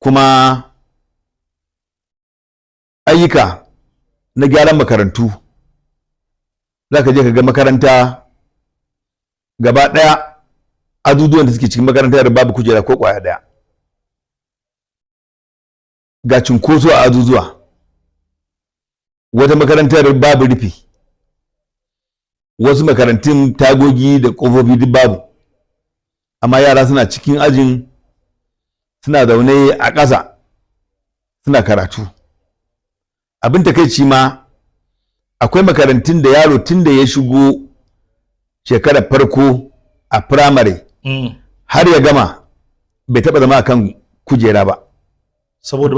kuma ayyuka na gyaran makarantu za ka je ka ga makaranta gaba ɗaya azuzuwan da suke cikin makarantar babu kujera ko ƙwaya ɗaya, ga cunkoso a azuzuwa, wata makarantar babu rufi, wasu makarantun tagogi da ƙofofi duk babu, amma yara suna cikin ajin suna zaune a ƙasa suna karatu. Abin takaici ma akwai makarantun da yaro tun da ya shigo shekarar farko a firamare har ya gama bai taɓa zama kan kujera ba saboda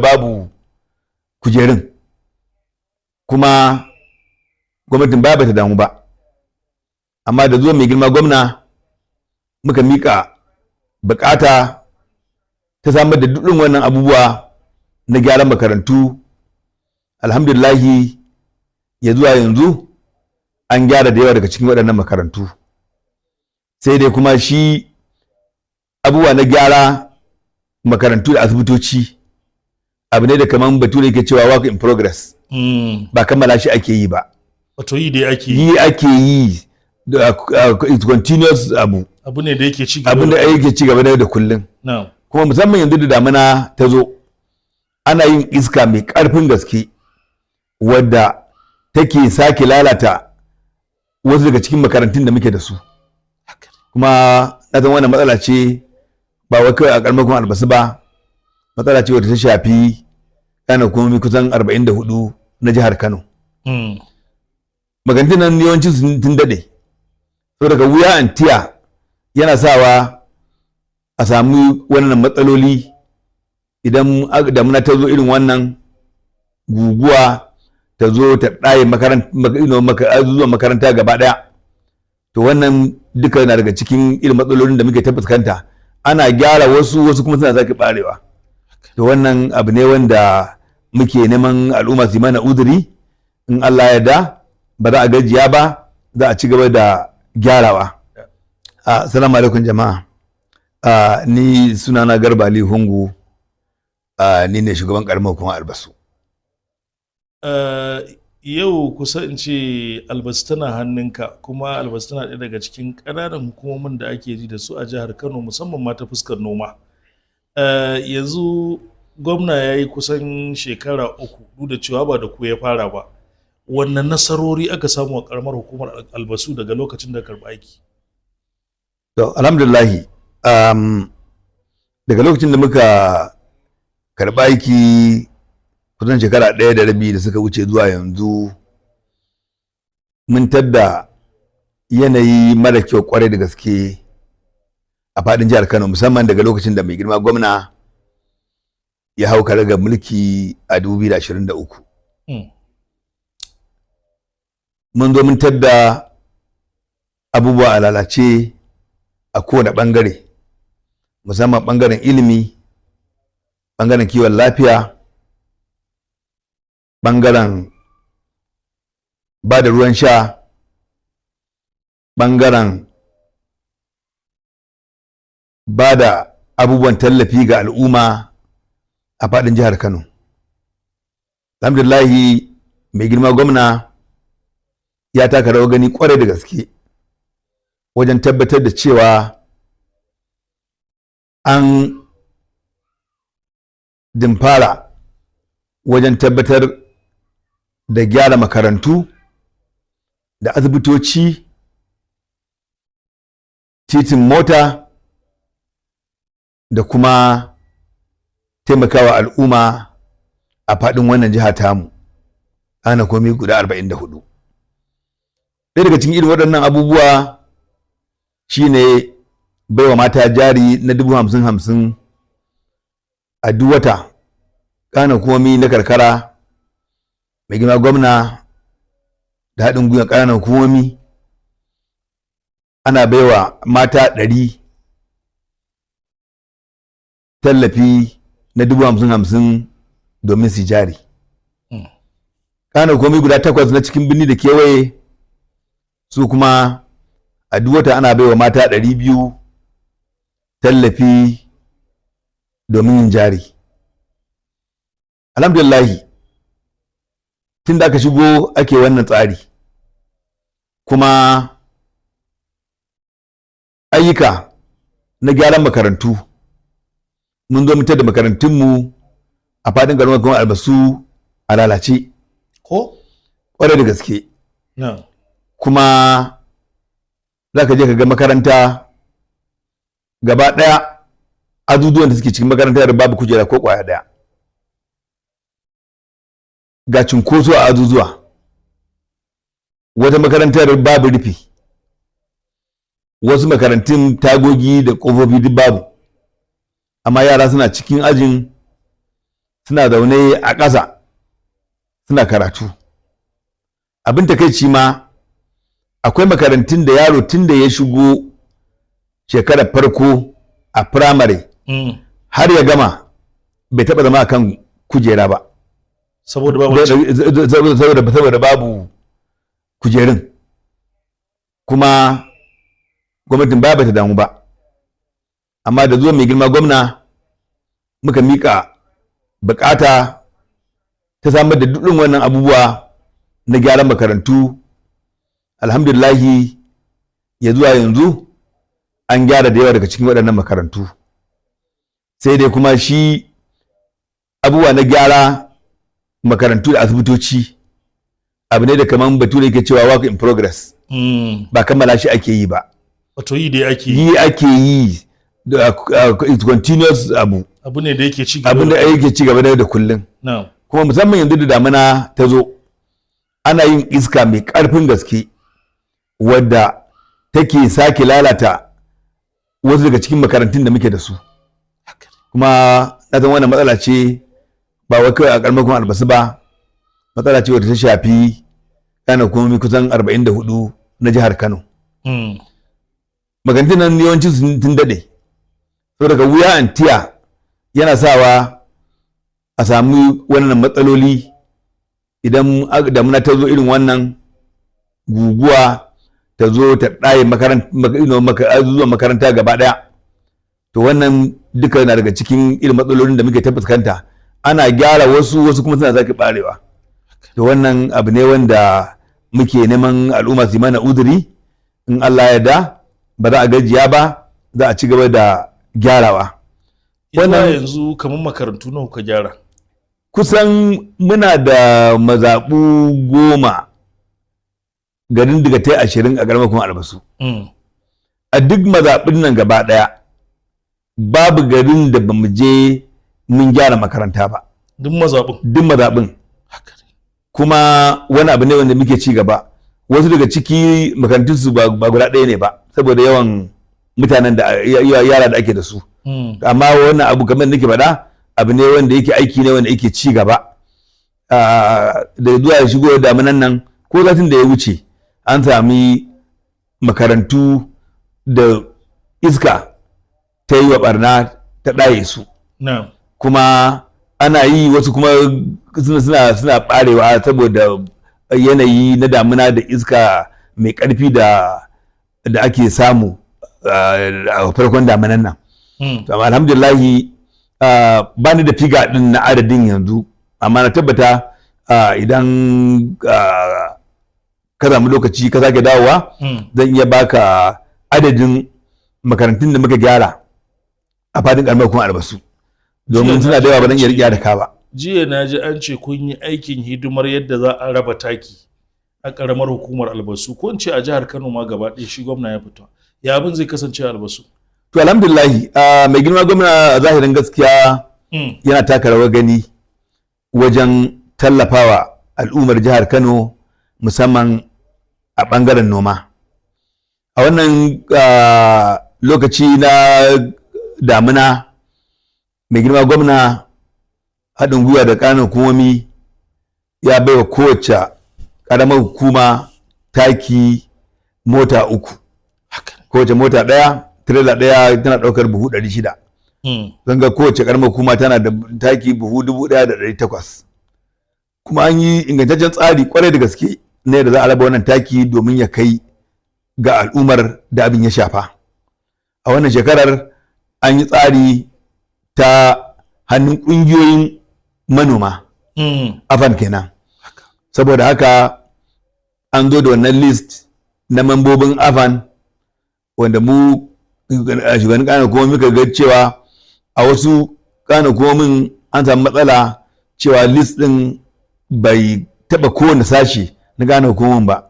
babu kujerun, kuma gwamnatin ba ta damu ba. Amma da zuwa mai girma gwamna muka mika bukata ta samar da dukkan wannan abubuwa na gyaran makarantu. Alhamdulillahi ya zuwa yanzu an gyara da yawa daga cikin waɗannan makarantu, sai dai kuma shi abubuwa na gyara makarantu da asibitoci abu ne da kaman bature yake cewa work in progress, ba kammala shi ake yi ba, wato yi dai ake yi continuous abu ne da yake ci gaba da kullum. Kuma musamman yanzu da damina ta zo ana yin iska mai ƙarfin gaske wadda take sake lalata wasu daga cikin makarantun da muke da su, kuma na san wannan matsala ce ba wai kawai a ƙarƙashin Albasu ba, matsala ce wadda ta shafi ƙananan hukumomi kusan 44 na jihar Kano. Makarantun nan yawancin sun daɗe, so daga wuya an tiya yana sawa a samu wannan matsaloli idan damuna ta zo irin wannan guguwa ta zo ta ɗaye makaranta gaba ɗaya. To wannan duka yana daga cikin irin matsalolin da muke ta fuskanta, ana gyara wasu kuma suna sake ɓarewa. To wannan abu ne wanda muke neman al'umma su mana uzuri, in Allah ya da ba za a gajiya ba, za a ci gaba da gyarawa. Assalamu alaikum jama'a. Ni sunana Garba Ali Hungu, ni ne shugaban karamar hukumar Albasu. Yau kusa in ce Albasu tana hannunka, kuma Albasu tana ɗaya daga cikin ƙananan hukumomin da ake ji da su a jihar Kano, musamman ma ta fuskar noma. Yanzu gwamna ya yi kusan shekara 3 duk da cewa ba da ku ya fara ba. Wannan nasarori aka samu a ƙaramar hukumar Albasu daga lokacin da karɓa aiki? To alhamdulillahi, daga lokacin da muka karɓa aiki kusan shekara 1.5 da suka wuce zuwa yanzu, mun tadda yanayi mara kyau kwarai da gaske a faɗin jihar Kano, musamman daga lokacin da mai girma gwamna ya hau karagar mulki a 2023. Mun zo mun tadda abubuwa a lalace a kowane ɓangare, musamman ɓangaren ilimi, ɓangaren kiwon lafiya, ɓangaren ba da ruwan sha, ɓangaren ba da abubuwan tallafi ga al'umma a faɗin jihar Kano. Alhamdulillahi mai girma gwamna ya taka rawar gani kwarai da gaske wajen tabbatar da cewa an dimfara wajen tabbatar da gyara makarantu da asibitoci, titin mota, da kuma taimakawa al'umma a faɗin wannan jiha tamu, ana komai guda 44. Ɗaya daga cikin irin waɗannan abubuwa shine baiwa mata jari na 50,000 a duk wata. Ƙananan hukumomi na karkara, mai girma gwamna da haɗin gwiwar ƙananan hukumomi ana baiwa mata 100 tallafi na 50,000 domin su jari. Ƙananan hukumomi guda 8 na cikin birni da kewaye su kuma a duk wata ana baiwa mata 200 tallafi domin yin jari. Alhamdulillahi tun da aka shigo ake wannan tsari, kuma ayyuka na gyaran makarantu mun zo mutar da makarantunmu a faɗin garin kuma Albasu a lalace ko ƙwarai da gaske. na Kuma za ka je ka ga makaranta gaba ɗaya, azuzuwan da suke cikin makarantar babu kujera ko ƙwaya ɗaya, ga cunkoso a azuzuwa, wata makarantar babu rufi, wasu makarantun tagogi da ƙofofi duk babu, amma yara suna cikin ajin suna zaune a ƙasa suna karatu. Abin takaici ma akwai makarantun da yaro tun da ya shigo shekarar farko a firamare har ya gama bai taɓa zama a kan kujera ba, saboda babu kujerun, kuma gwamnatin ba ta damu ba. Amma da zuwa mai girma gwamna muka mika bukata ta samar da dukkan wannan abubuwa na gyaran makarantu. Alhamdulillahi ya zuwa yanzu an gyara da yawa daga cikin waɗannan makarantu, sai dai kuma shi abubuwa na gyara makarantu da asibitoci abu ne da kaman bature yake cewa work in progress, ba kammala shi ake yi ba, wato yi dai ake yi it's continuous abu ne da yake ci gaba da kullum. Kuma musamman yanzu da damina ta zo ana yin iska mai ƙarfin gaske wadda take sake lalata wasu daga cikin makarantun da muke da su, kuma na san wannan matsala ce ba wai kawai a ƙarƙashin Albasu ba, matsala ce wadda ta shafi kana hukumomi kusan 44 na jihar Kano. Makarantun nan yawancin sun daɗe, so daga wuya an tiya yana sawa a samu wannan matsaloli idan damuna ta zo irin wannan guguwa ta zo ta ɗaye makaranta gaba ɗaya. To wannan duka na daga cikin irin matsalolin da muke ta fuskanta, ana gyara wasu kuma suna sake ɓarewa. To wannan abu ne wanda muke neman al'umma su mana uzuri, in Allah ya da ba za a gajiya ba, za a ci gaba da gyarawa. Wannan yanzu kamar makarantu nawa kuka gyara? Kusan muna da mazaɓu 10 garin Digatai 20 a ƙaramar kuma Albasu. A duk mazaɓin nan gaba ɗaya babu garin da ba mu je mun gyara makaranta ba. Duk mazaɓin? Duk mazaɓin. Kuma wani abu ne wanda muke ci gaba. Wasu daga ciki makarantunsu ba guda ɗaya ne ba, saboda yawan mutanen da yara da ake da su. Amma wannan abu kamar nake faɗa, abu ne wanda yake aiki ne wanda yake ci gaba. Da zuwa ya shigo daminan nan ko zatin da ya wuce an sami makarantu da iska ta yi wa barna ta ɗaye su. Kuma ana yi wasu kuma suna ɓarewa saboda yanayi na damina da iska mai ƙarfi da ake samu a farkon daminan nan. Alhamdulillahi ba ni da figa ɗin na adadin yanzu, amma na tabbata idan ka samu lokaci ka sake dawowa zan iya baka adadin makarantun da muka gyara a fadin ƙaramar kuma Albasu, domin suna da yawa ba zan iya riƙe da ka ba. Jiya na ji an ce kun yi aikin hidimar yadda za a raba taki a ƙaramar hukumar Albasu, ko in ce a jihar Kano ma gaba ɗaya shi gwamna ya fito. Ya abin zai kasance a Albasu? To alhamdulillahi mai girma gwamna a zahirin gaskiya yana taka rawar gani wajen tallafawa al'ummar jihar Kano musamman a ɓangaren noma. A wannan lokaci na damina mai girma gwamna haɗin gwiwa da ƙananan hukumomi ya baiwa kowace ƙaramar hukuma taki mota 3. Kowace mota ɗaya, tirela ɗaya tana ɗaukar buhu 600. Zanga kowace ƙaramar hukuma tana da taki buhu 1,800. Kuma an yi ingantaccen tsari kwarai da gaske ne da za a raba wannan taki domin ya kai ga al'ummar da abin ya shafa. A wannan shekarar an yi tsari ta hannun ƙungiyoyin manoma afan kenan. Saboda haka an zo da wannan list na mambobin afan wanda mu a shugaban ƙananan hukumomi muka ga cewa a wasu ƙananan hukumomin an samu matsala cewa list ɗin bai taɓa kowane sashi na ƙananan hukumomin ba.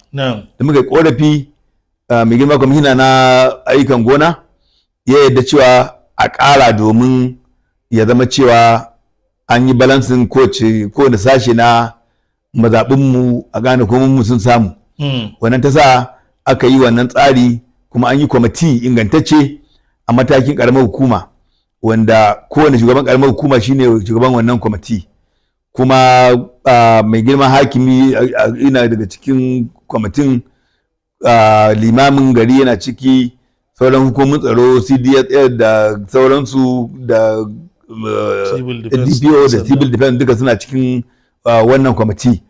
Da muka yi ƙorafi mai girma kwamishina na ayyukan gona ya yarda cewa a ƙara domin ya zama cewa an yi balansin kowane sashe na mazaɓinmu a ƙananan hukumomin sun samu. Wannan ta sa aka yi wannan tsari kuma an yi kwamiti ingantacce a matakin ƙaramar hukuma wanda kowane shugaban ƙaramar hukuma shine shugaban wannan kwamiti, kuma mai girma hakimi ina daga cikin kwamitin, limamin gari yana ciki, sauran hukumomin tsaro CDSS da sauransu da DPO da civil defense duka suna cikin wannan kwamiti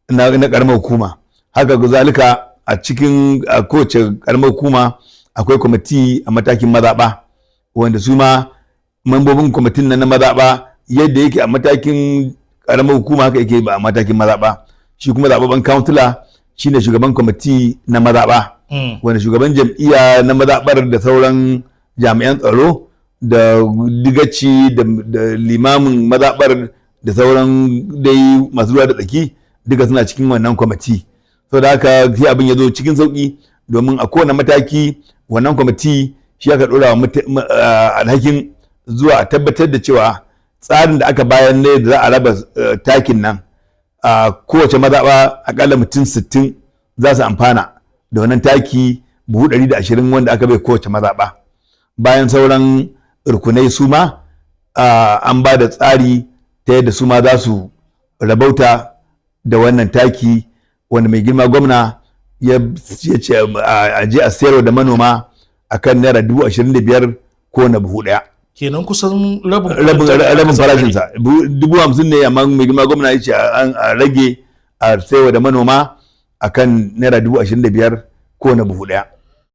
na ƙaramar hukuma. Haka zalika a cikin kowace ƙaramar hukuma akwai kwamiti a matakin mazaɓa wanda su ma mambobin kwamitin na mazaɓa yadda yake a matakin ƙaramar hukuma haka yake ba a matakin mazaɓa. Shi kuma zaɓaɓɓen councilor shine shugaban kwamiti na mazaɓa wanda shugaban jam'iyya na mazaɓar da sauran jami'an tsaro da digaci da limamin mazaɓar da sauran dai masu ruwa da tsaki duka suna cikin wannan kwamiti. Saboda haka sai abin ya zo cikin sauƙi domin a kowane mataki wannan kwamiti shi aka ɗora wa alhakin zuwa a tabbatar da cewa tsarin da aka bayar ne da za a raba takin nan a kowace mazaɓa akalla mutum 60 za su amfana da wannan taki buhu 120 wanda aka bai kowace mazaɓa. Bayan sauran rukunai su ma an ba da tsari ta yadda su ma za su rabauta da wannan taki wanda mai girma gwamna ya ce a je a sayarwa da manoma akan naira 25,000 ko na buhu ɗaya. Kenan kusan rabin farashinsa 50,000 ne, amma mai girma gwamna ya ce a rage a sayarwa da manoma akan naira 25,000 ko na buhu ɗaya.